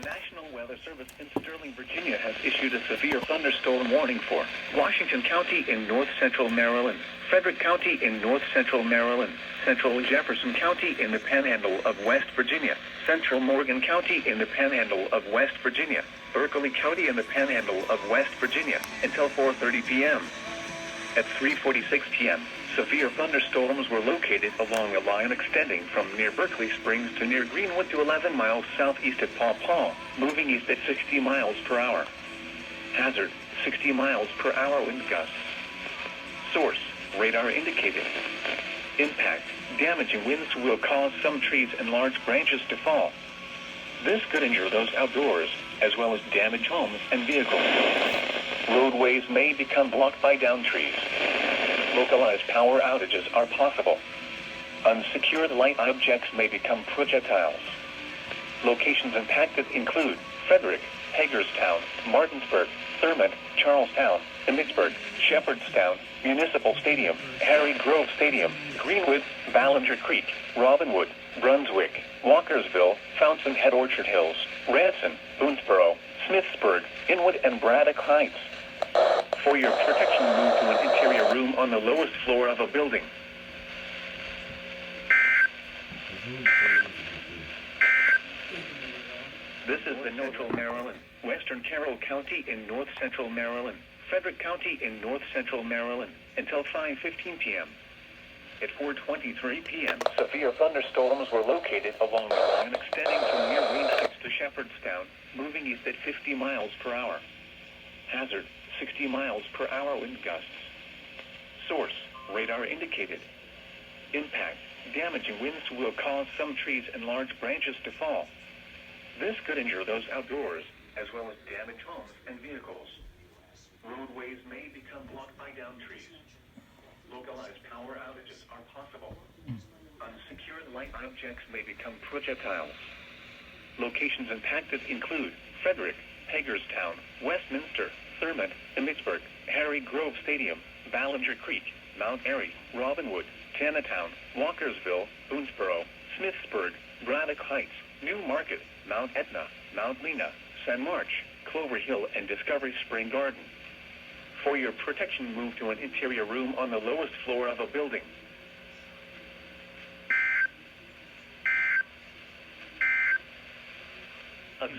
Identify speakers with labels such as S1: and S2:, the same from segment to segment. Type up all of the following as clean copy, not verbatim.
S1: National Weather Service in Sterling, Virginia has issued a severe thunderstorm warning for Washington County in north-central Maryland, Frederick County in north-central Maryland, central Jefferson County in the panhandle of West Virginia, central Morgan County in the panhandle of West Virginia, Berkeley County in the panhandle of West Virginia, until 4:30 p.m. At 3:46 p.m., severe thunderstorms were located along a line extending from near Berkeley Springs to near Greenwood to 11 miles southeast of Paw Paw, moving east at 60 miles per hour. Hazard, 60 miles per hour wind gusts. Source, radar indicated. Impact, damaging winds will cause some trees and large branches to fall. This could injure those outdoors, as well as damage homes and vehicles. Roadways may become blocked by downed trees. Localized power outages are possible. Unsecured light objects may become projectiles. Locations impacted include Frederick, Hagerstown, Martinsburg, Thurmont, Charlestown, Emmitsburg, Shepherdstown, Municipal Stadium, Harry Grove Stadium, Greenwood, Ballinger Creek, Robinwood, Brunswick, Walkersville, Fountainhead Orchard Hills, Ranson, Boonesboro, Smithsburg, Inwood, and Braddock Heights. For your protection, move to an interior room on the lowest floor of a building. This is the Neutral Maryland, Western Carroll County in north-central Maryland, Frederick County in north-central Maryland, until 5:15 p.m. At 4:23 p.m., severe thunderstorms were located along the line extending from near Green Heights to Shepherdstown, moving east at 50 miles per hour. Hazard, 60 miles per hour wind gusts. Source, radar indicated. Impact, damaging winds will cause some trees and large branches to fall. This could injure those outdoors, as well as damage homes and vehicles. Roadways may become blocked by downed trees. Localized power outages are possible. Unsecured light objects may become projectiles. Locations impacted include Frederick, Hagerstown, Westminster, Thurmont, Emmitsburg, Harry Grove Stadium, Ballinger Creek, Mount Airy, Robinwood, Tanatown, Walkersville, Boonesboro, Smithsburg, Braddock Heights, New Market, Mount Etna, Mount Lena, San March, Clover Hill, and Discovery Spring Garden. For your protection, move to an interior room on the lowest floor of a building.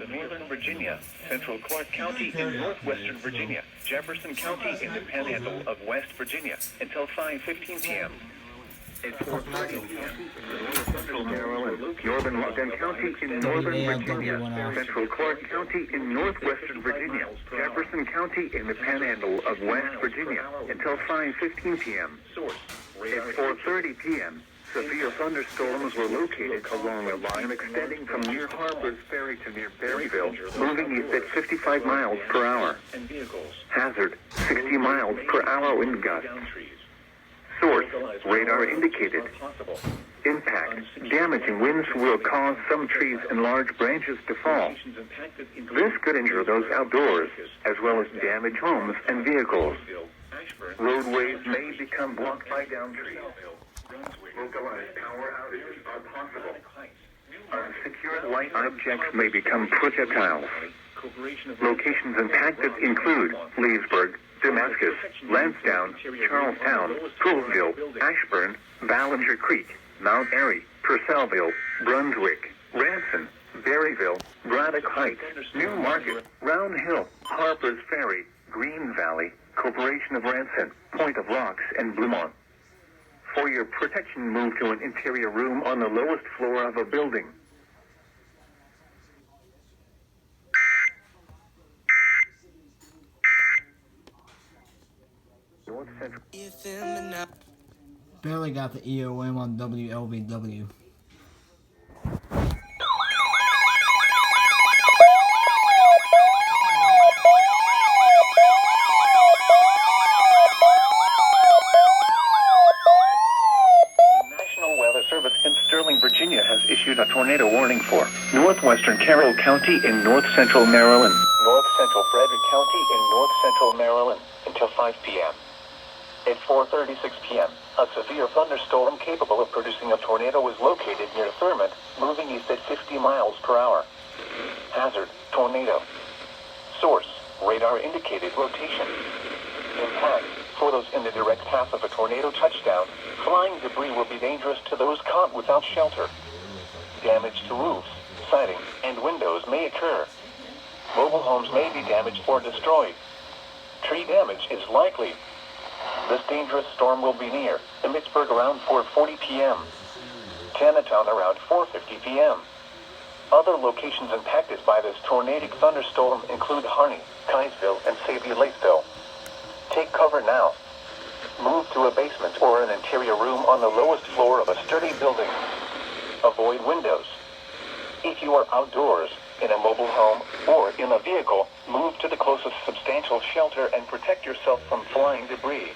S1: Northern Virginia, Central Clark County in northwestern Virginia, Jefferson County in the panhandle of West Virginia, until 5:15 p.m. At 4:30 p.m., Central Maryland, Northern Logan County in northern Virginia, Central Clark County in northwestern Virginia, Jefferson County in the panhandle of West Virginia, until 5:15 p.m. At 4:30 p.m., severe thunderstorms were located along a line extending from near Harper's Ferry to near Berryville, moving east at 55 miles per hour. Hazard, 60 miles per hour wind gusts. Source, radar indicated. Impact, damaging winds will cause some trees and large branches to fall. This could injure those outdoors, as well as damage homes and vehicles. Roadways may become blocked by downed trees. Localized power outages are possible. Unsecured light objects may become projectiles. Locations impacted include Leesburg, Damascus, Lansdowne, Charlestown, Poolsville, Ashburn, Ballinger Creek, Mount Airy, Purcellville, Brunswick, Ranson, Berryville, Braddock Heights, New Market, Round Hill, Harper's Ferry, Green Valley, Corporation of Ranson, Point of Rocks, and Bluemont. For your protection, move to an interior room on the lowest floor of a building.
S2: Barely got the EOM on WLVW.
S1: Virginia has issued a tornado warning for northwestern Carroll County in north-central Maryland, north-central Frederick County in north-central Maryland, until 5 p.m. At 4:36 p.m., a severe thunderstorm capable of producing a tornado was located near Thurmont, moving east at 50 miles per hour. Hazard, tornado. Source, radar indicated rotation. Impact, for those in the direct path of a tornado touchdown, flying debris will be dangerous to those caught without shelter. Damage to roofs, siding, and windows may occur. Mobile homes may be damaged or destroyed. Tree damage is likely. This dangerous storm will be near Emmitsburg around 4:40 p.m. Tanatown around 4:50 p.m. Other locations impacted by this tornadic thunderstorm include Harney, Kinesville, and Lakeville. Take cover now. Move to a basement or an interior room on the lowest floor of a sturdy building. Avoid windows. If you are outdoors, in a mobile home, or in a vehicle, move to the closest substantial shelter and protect yourself from flying debris.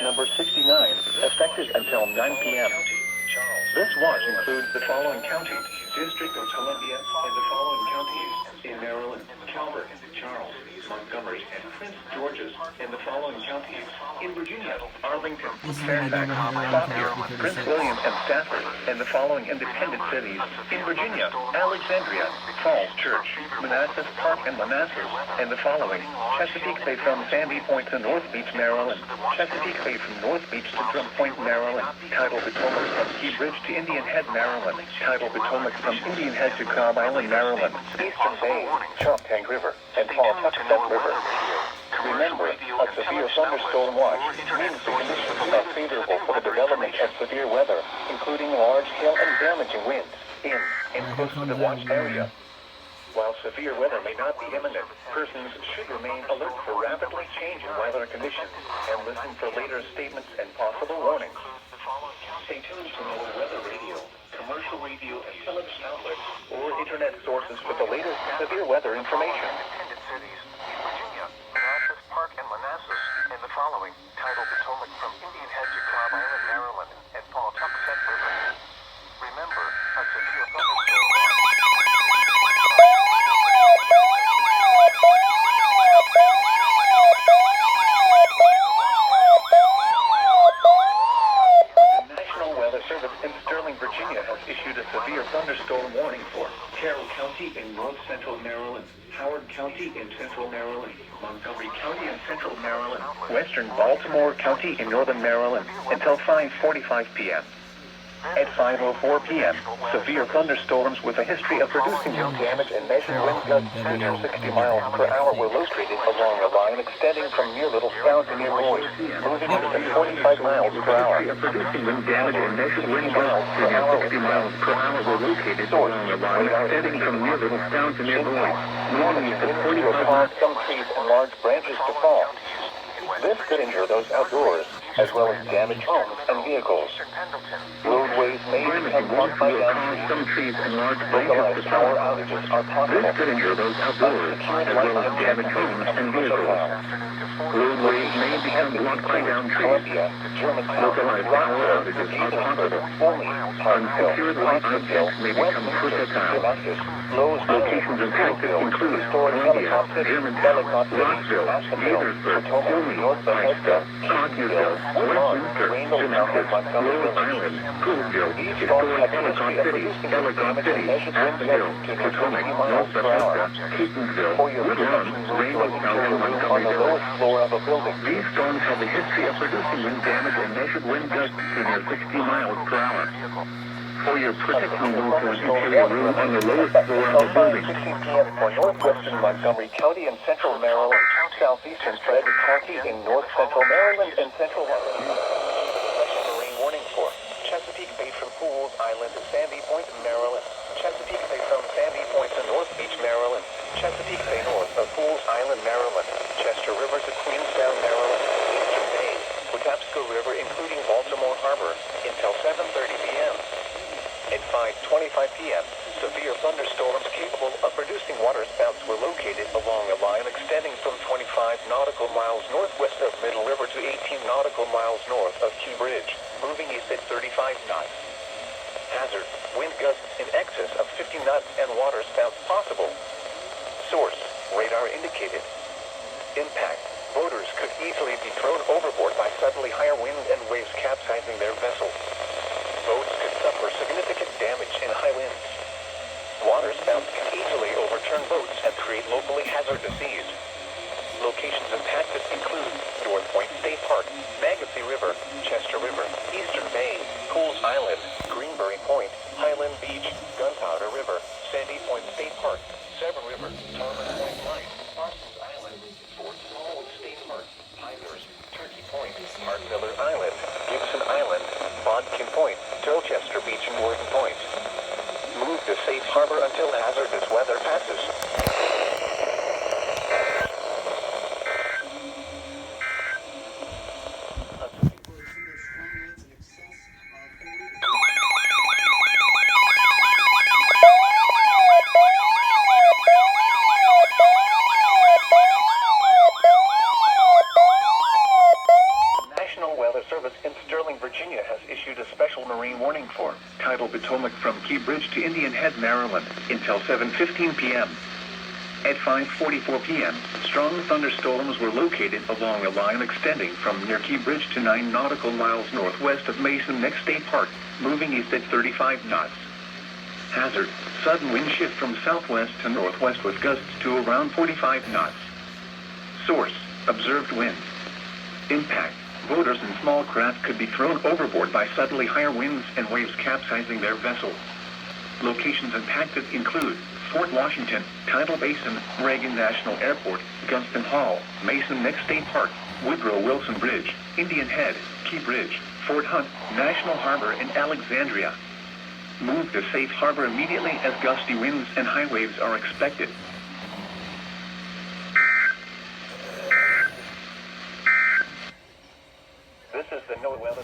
S1: Number 69, effective until 9 p.m. This watch includes the following counties: District of Columbia, and the following counties in Maryland: Calvert, Charles, Montgomery, and Prince George's, and the following counties in Virginia: Arlington, Fairfax, Fauquier, Prince William, and Stafford, and the following independent cities in Virginia: Alexandria, Falls Church, Manassas Park, and Manassas, and the following: Chesapeake Bay from Sandy Point to North Beach, Maryland; Chesapeake Bay from North Beach to Drum Point, Maryland; Tidal Potomac from Key Bridge to Indian Head, Maryland; Tidal Potomac from Indian Head to Cobb Island, Maryland; Eastern Bay, Choptank River, and Pawtucket River. Remember, a severe thunderstorm watch means the conditions are favorable for the development of severe weather, including large hail and damaging winds in and close to the watch area. While severe weather may not be imminent, persons should remain alert for rapidly changing weather conditions and listen for later statements and possible warnings. Stay tuned to NOAA Weather Radio, commercial radio and television outlets, or internet sources for the latest severe weather information. Independent cities in Virginia, Manassas Park, and Manassas, and the following: Tidal Potomac from Indian Head to Cobb Island, Maryland, and Pawtucket River. Remember, a severe thunderstorm watch. Virginia has issued a severe thunderstorm warning for Carroll County in north central Maryland, Howard County in central Maryland, Montgomery County in central Maryland, western Baltimore County in northern Maryland until 5:45 p.m. At 5:04 p.m., severe thunderstorms with a history of producing wind damage and measured wind gusts near 60 miles per hour were located along a line extending from near Little Sound to near Boyd, moving at 45 miles per hour. Producing wind damage and measured wind gusts near 60 miles per hour were located along a line extending from near Little Sound to near Boyd, moving at 45 miles. Some trees and large branches to fall. This could injure those outdoors, as well as damage homes and vehicles. Roadways may become blocked by downed trees and large localized power outages are possible. This could injure those outdoors, as well as damage homes and vehicles. Roadways may become blocked by downed trees. Localized power outages are possible. Unsecured light objects may become projectiles. Locations impacted include Columbia, Germantown, Rockville, Gaithersburg, Homey, Pikeville, Cottonville, Westminster, Genesee, Rhode Island, Poolsville, Historic Ellicott City, Asheville, Potomac, North Bethesda, Keatonsville, Woodlawn, Rainbow Valley, and Montgomeryville. These storms have a history of producing wind damage and measured wind gusts to near 60 miles per hour. For your protection, move to an interior room on the lowest floor of the building. 16 p.m. for northwestern Montgomery County and central Maryland, southeastern Frederick County in north central Maryland and central marine warning for Chesapeake Bay from Pools Island to Sandy Point, Maryland. Chesapeake Bay from Sandy Point to North Beach, Maryland. Chesapeake Bay north of Pools Island, Maryland. Chester River to Queenstown, Maryland. Eastern Bay, Patapsco River including Baltimore Harbor until 7:30 p.m. At 5:25 p.m., severe thunderstorms capable of producing waterspouts were located along a line extending from 25 nautical miles northwest of Middle River to 18 nautical miles north of Key Bridge, moving east at 35 knots. Hazard, wind gusts in excess of 50 knots and waterspouts possible. Source, radar indicated. Impact, boaters could easily be thrown overboard by suddenly higher winds and waves capsizing their vessels. Boats could suffer significant damage in high winds. Waterspouts can easily overturn boats and create locally hazardous seas. Locations impacted include North Point State Park, Magacy River, Chester River, Eastern Bay, Cools Island, Greenberry Point, Highland Beach, Gunpowder River, Sandy Point State Park, Severn River, Tarman Point Light, Parsons Island, Fort Smallwood State Park, Pinehurst, Turkey Point, Hart Miller Island, Gibson Island, Bodkin Point, Dorchester Beach and Warden Point. Move to safe harbor until hazardous weather passes. Virginia has issued a special marine warning for tidal Potomac from Key Bridge to Indian Head, Maryland, until 7:15 p.m. At 5:44 p.m., strong thunderstorms were located along a line extending from near Key Bridge to 9 nautical miles northwest of Mason Neck State Park, moving east at 35 knots. Hazard, sudden wind shift from southwest to northwest with gusts to around 45 knots. Source, observed winds. Impact, boaters and small craft could be thrown overboard by suddenly higher winds and waves capsizing their vessels. Locations impacted include Fort Washington, Tidal Basin, Reagan National Airport, Gunston Hall, Mason Neck State Park, Woodrow Wilson Bridge, Indian Head, Key Bridge, Fort Hunt, National Harbor, and Alexandria. Move to safe harbor immediately as gusty winds and high waves are expected. This is the NOAA weather.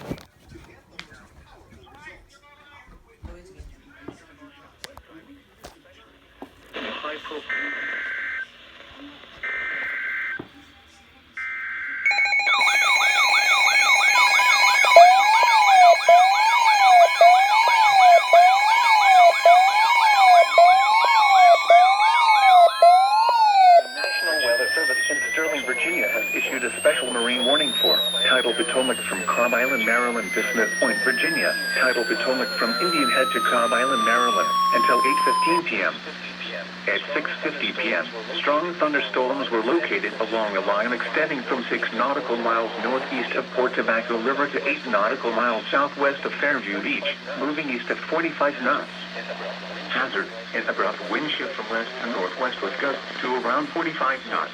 S1: High profile. Virginia has issued a special marine warning for tidal Potomac from Cobb Island, Maryland to Smith Point, Virginia, tidal Potomac from Indian Head to Cobb Island, Maryland, until 8:15 p.m. At 6:50 p.m., strong thunderstorms were located along a line extending from 6 nautical miles northeast of Port Tobacco River to 8 nautical miles southwest of Fairview Beach, moving east at 45 knots. Hazard, an abrupt wind shift from west to northwest with gusts to around 45 knots.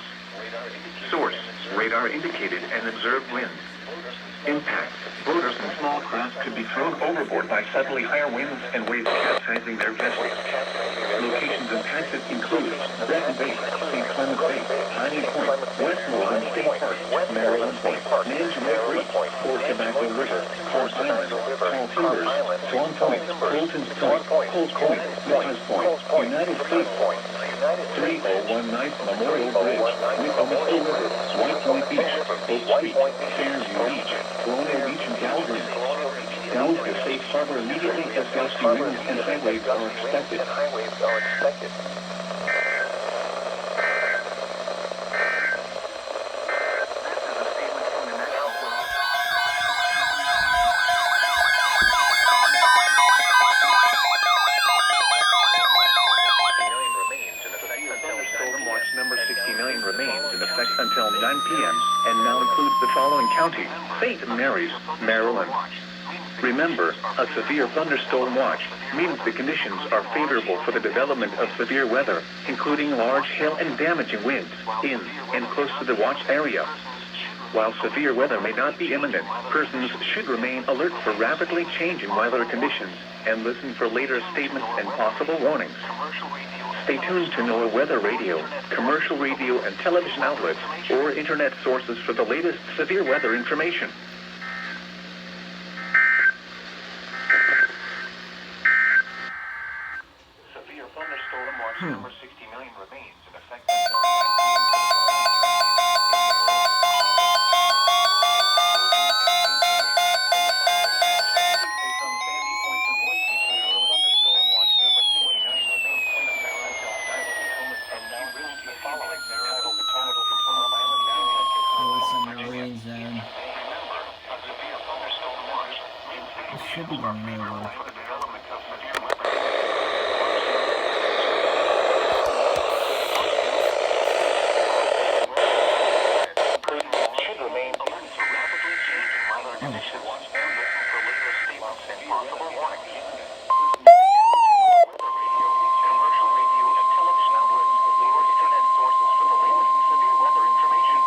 S1: Source, radar indicated and observed winds. Impact, boaters and small craft could be thrown overboard by suddenly higher winds and waves capsizing their vessels. Locations impacted include Breton Bay, St. Clement Bay, Piney Point, Westmoreland State Park, Maryland Point, Nantucket Reef, Port Tobacco River, Fort Island, Tall Timbers, Swan Point, Colton's Point, Coles Point, Nicholas Point, United States Point, 3019 Memorial Bridge, Wicomico River, White Point Beach, Oak Street, Fairview Beach, Colonial Beach and Calgary. Move to safe harbor immediately as gusty winds and high waves are expected. Number 69 remains in effect until 9 p.m. and now includes the following counties: St. Mary's, Maryland. Remember, a severe thunderstorm watch means the conditions are favorable for the development of severe weather, including large hail and damaging winds in and close to the watch area. While severe weather may not be imminent, persons should remain alert for rapidly changing weather conditions and listen for later statements and possible warnings. Stay tuned to NOAA Weather Radio, commercial radio and television outlets, or internet sources for the latest severe weather information. watch number 60 million remains in effect until 9 p.m. for the following
S2: Marine zone. This should be going nowhere.
S1: should remain open to rapidly changing weather conditions and listen for later statements and possible warnings. Commercial radio and television outlets or internet sources for the latest severe weather information.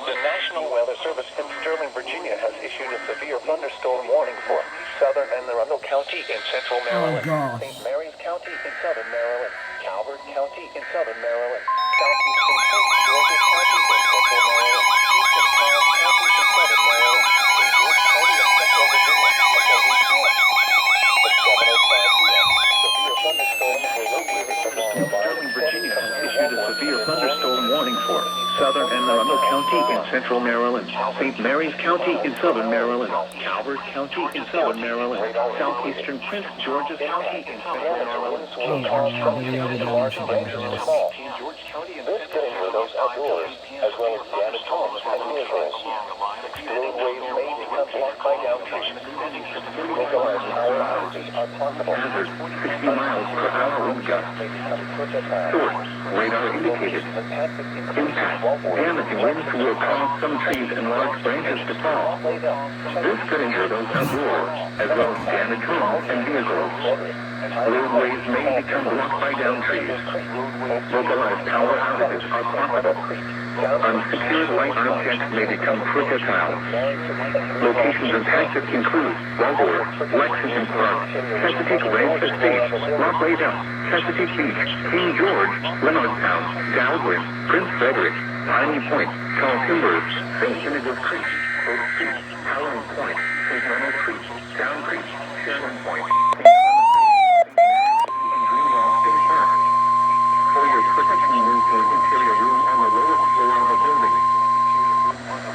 S1: The National Weather Service in Sterling, Virginia has issued a severe thunderstorm warning for southern Anne Arundel County in central Maryland, St. Mary's County in southern Maryland, Calvert County in southern Maryland, southeastern Prince George's County in central Maryland, eastern Clarence County in southern Maryland, St. George County in central Virginia until 8 p.m. At 7:05 p.m., severe thunderstorms were located along the Sterling, Virginia has issued a severe thunderstorm warning for southern Anne Arundel County in central Maryland, St. Mary's County in southern Maryland, Calvert County in southern Maryland, southeastern Prince George's County in central Maryland. This could injure those outdoors, as well as damaged homes and vehicles. Roadways may become blocked by downed trees. Localized power outages are possible.
S3: 60 miles per hour wind gusts. Source, radar indicated. Impact, damaging winds will cause some trees and large branches to fall. This could injure those outdoors, as well as damaged homes and vehicles. Roadways may become blocked by downed trees. Localized power outages are possible. Unsecured light objects may become projectiles. Locations impacted include Waldorf, Lexington Park, Chesapeake Ranch Estates, Rock Laydown, Chesapeake Beach, King George, Leonardtown, Dowdwin, Prince Frederick, Piney Point, Tall Timbers, St. Genevieve Creek, Oak Creek, Howland Point, St. Ronald Creek, Down Creek, Shannon Point, St. Greenwald State Park. For your protection, move to an interior room on the lowest floor of the building.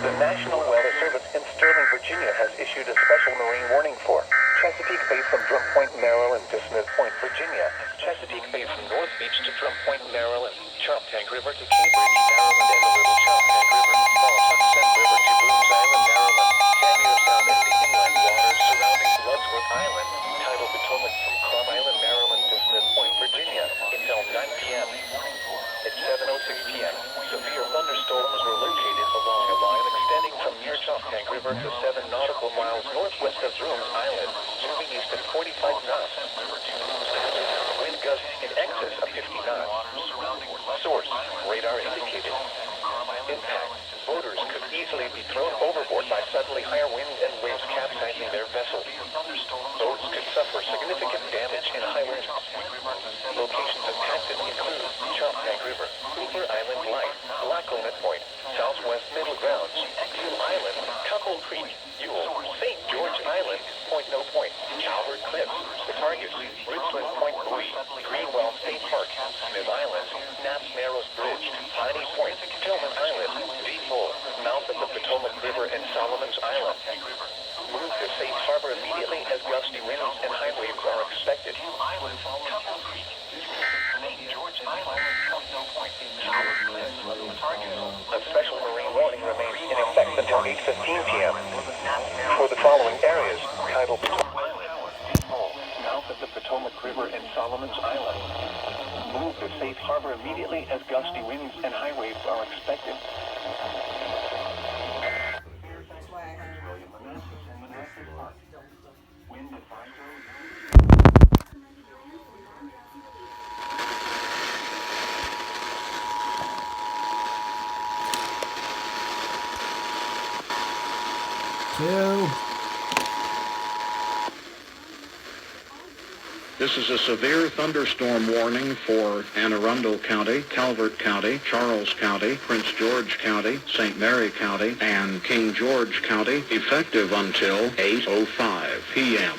S1: The National Weather Service in Sterling, Virginia has issued a special marine warning for Chesapeake Bay from Drum Point, Maryland to Smith Point, Virginia, Chesapeake Bay from North Beach to Drum Point, Maryland, Choptank River to Cambridge, Maryland, and the Little Choptank River, Sunset River to Boones Island, Maryland, 10 years down in the inland waters surrounding Bloodsworth Island, tidal Potomac from Crom Island, Maryland to Smith Point, Virginia, until 9 p.m. At 7:06 p.m., severe thunderstorms were located along a line extending from near Choptank River to 7 nautical miles northwest of Drooms Island, moving east at 45 knots. Wind gusts in excess of 50 knots. Source, radar indicated. Impact, boaters could easily be thrown overboard by suddenly higher winds and waves capsizing their vessels. Boats could suffer significant damage in high winds. Locations impacted include Choptank River, Cooper Island Light, Black Linnet Point, Southwest Middle Grounds, Deal Island, Cuckold Creek, Ewell, St. George Island, Point No Point, Calvert Cliffs, The Target, Richland Point Buoy, Greenwell State Park, Smith Island, Knapp's Narrows Bridge, Piney Point, Tillman Island, Depot, mouth of the Potomac River and Solomon's Island. Move to safe harbor immediately as gusty winds and high waves are expected. A special marine warning remains in effect until 8:15 p.m. For the following areas, tidal Potomac mouth of the Potomac River and Solomon's Island. Move to safe harbor immediately as gusty winds and high waves are expected. Wind advisory.
S3: This is a severe thunderstorm warning for Anne Arundel County, Calvert County, Charles County, Prince George County, St. Mary County, and King George County, effective until 8:05 p.m.